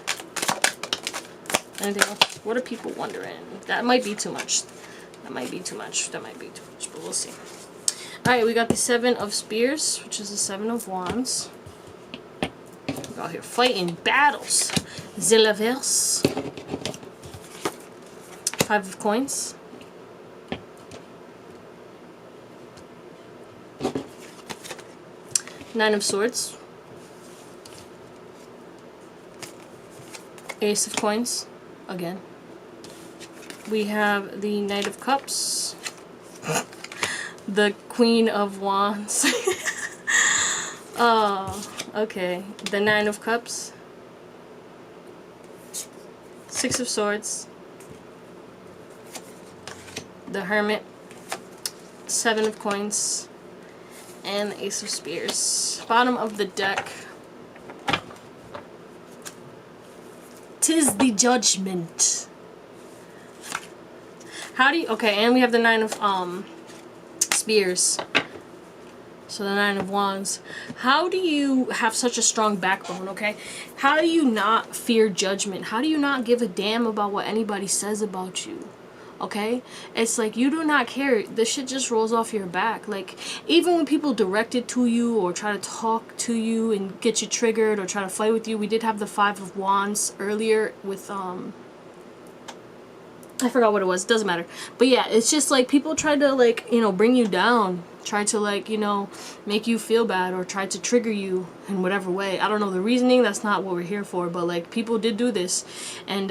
Anything else? What are people wondering? That might be too much. That might be too much. That might be too much, but we'll see. Alright, we got the 7 of Spears, which is the 7 of Wands. We're out here fighting battles. Zelaverse. 5 of Coins. Nine of Swords. Ace of Coins. Again. We have the Knight of Cups. The Queen of Wands. Oh, okay. The 9 of Cups. 6 of Swords. The Hermit. 7 of Coins. And the Ace of Spears. Bottom of the deck. 'Tis the Judgment. How do you... Okay, and we have the 9 of Spears. So the Nine of Wands. How do you have such a strong backbone, okay? How do you not fear judgment? How do you not give a damn about what anybody says about you? Okay? It's like you do not care. This shit just rolls off your back. Like, even when people direct it to you or try to talk to you and get you triggered or try to fight with you. We did have the Five of Wands earlier with, I forgot what it was. Doesn't matter. But yeah, it's just like people try to, like, you know, bring you down. Try to, like, you know, make you feel bad or try to trigger you in whatever way. I don't know the reasoning. That's not what we're here for. But, like, people did do this. And,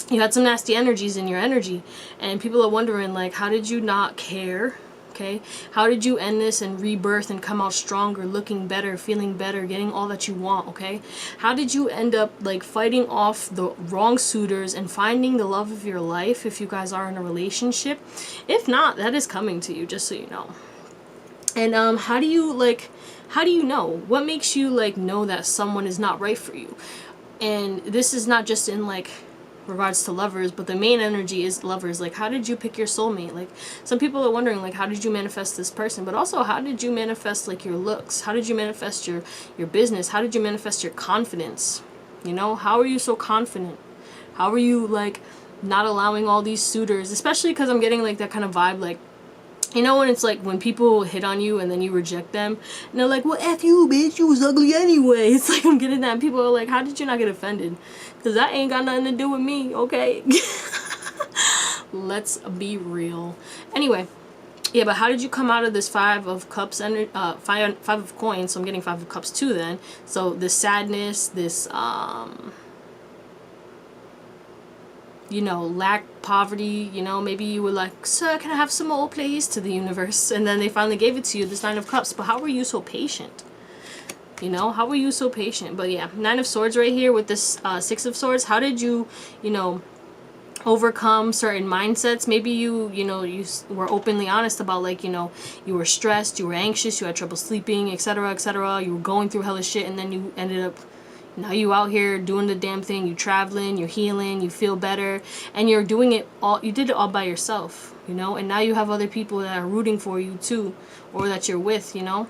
you had some nasty energies in your energy. And people are wondering, like, how did you not care? Okay? How did you end this and rebirth and come out stronger, looking better, feeling better, getting all that you want, okay? How did you end up, like, fighting off the wrong suitors and finding the love of your life if you guys are in a relationship? If not, that is coming to you, just so you know. And how do you know? What makes you, like, know that someone is not right for you? And this is not just in, like, regards to lovers, but the main energy is lovers. Like, how did you pick your soulmate? Like, some people are wondering, like, how did you manifest this person? But also, how did you manifest, like, your looks? How did you manifest your business? How did you manifest your confidence? You know, how are you so confident? How are you, like, not allowing all these suitors? Especially because I'm getting, like, that kind of vibe, like, you know, when it's like when people hit on you and then you reject them and they're like, well, F you, bitch, you was ugly anyway. It's like, I'm getting that. People are like, how did you not get offended? Because that ain't got nothing to do with me, okay? Let's be real. Anyway, yeah, but how did you come out of this Five of Cups and five of Coins? So I'm getting Five of Cups too then. So this sadness, this you know, lack, poverty, you know, maybe you were like, sir, can I have some more, please, to the universe? And then they finally gave it to you, this Nine of Cups. But how were you so patient? You know, how were you so patient? But yeah, Nine of Swords right here with this Six of Swords. How did you, you know, overcome certain mindsets? Maybe you know, you were openly honest about, like, you know, you were stressed, you were anxious, you had trouble sleeping, etc., etc. You were going through hella shit, and then you ended up, now you out here doing the damn thing. You traveling, you're healing, you feel better, and you're doing it all. You did it all by yourself, you know. And now you have other people that are rooting for you too, or that you're with, you know.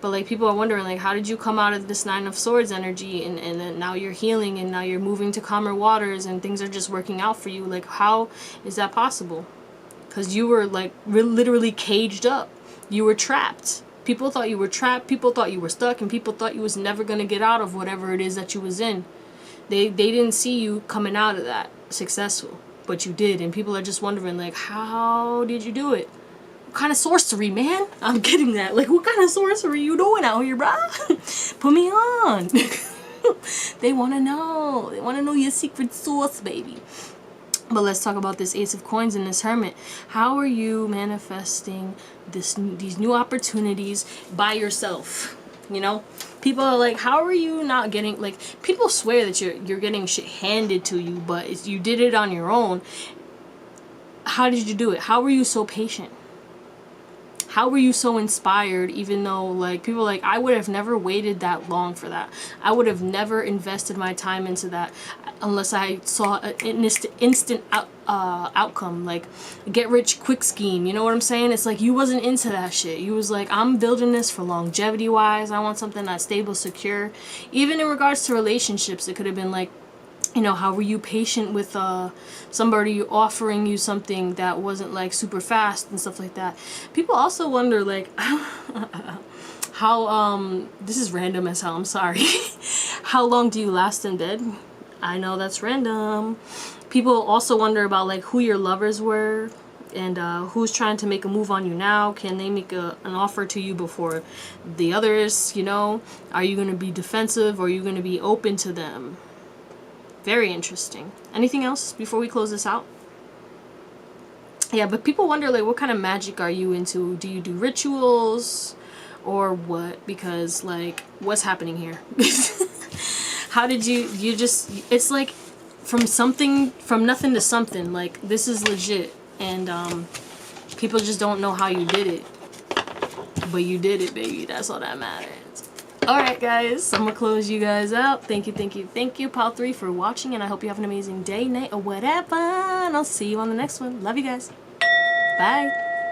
But, like, people are wondering, like, how did you come out of this Nine of Swords energy and then now you're healing and now you're moving to calmer waters and things are just working out for you? Like, how is that possible? Because you were, like, literally caged up. You were trapped. People thought you were trapped, people thought you were stuck, and people thought you was never going to get out of whatever it is that you was in. They didn't see you coming out of that successful, but you did, and people are just wondering, like, how did you do it? What kind of sorcery, man? I'm getting that. Like, what kind of sorcery you doing out here, bruh? Put me on. They want to know. They want to know your secret sauce, baby. But let's talk about this Ace of Coins and this Hermit. How are you manifesting these new opportunities by yourself? You know, people are like, how are you not getting, like, people swear that you're getting shit handed to you, but you did it on your own. How did you do it? How were you so patient? How were you so inspired, even though, like, people are like, I would have never waited that long for that. I would have never invested my time into that unless I saw an instant outcome, like, get rich quick scheme. You know what I'm saying? It's like you wasn't into that shit. You was like, I'm building this for longevity wise. I want something that's stable, secure. Even in regards to relationships, it could have been like, you know, how were you patient with somebody offering you something that wasn't, like, super fast and stuff like that. People also wonder, like, how this is random as hell, I'm sorry. How long do you last in bed? I know that's random. People also wonder about, like, who your lovers were and who's trying to make a move on you now. Can they make an offer to you before the others, you know? Are you going to be defensive or are you going to be open to them? Very interesting. Anything else before we close this out? Yeah, but people wonder, like, what kind of magic are you into? Do you do rituals or what? Because, like, what's happening here? How did you just, it's like from nothing to something. Like, this is legit. And people just don't know how you did it. But you did it, baby. That's all that matters. Alright, guys, I'm gonna close you guys out. Thank you, Pile 3, for watching, and I hope you have an amazing day, night, or whatever. And I'll see you on the next one. Love you guys. Bye.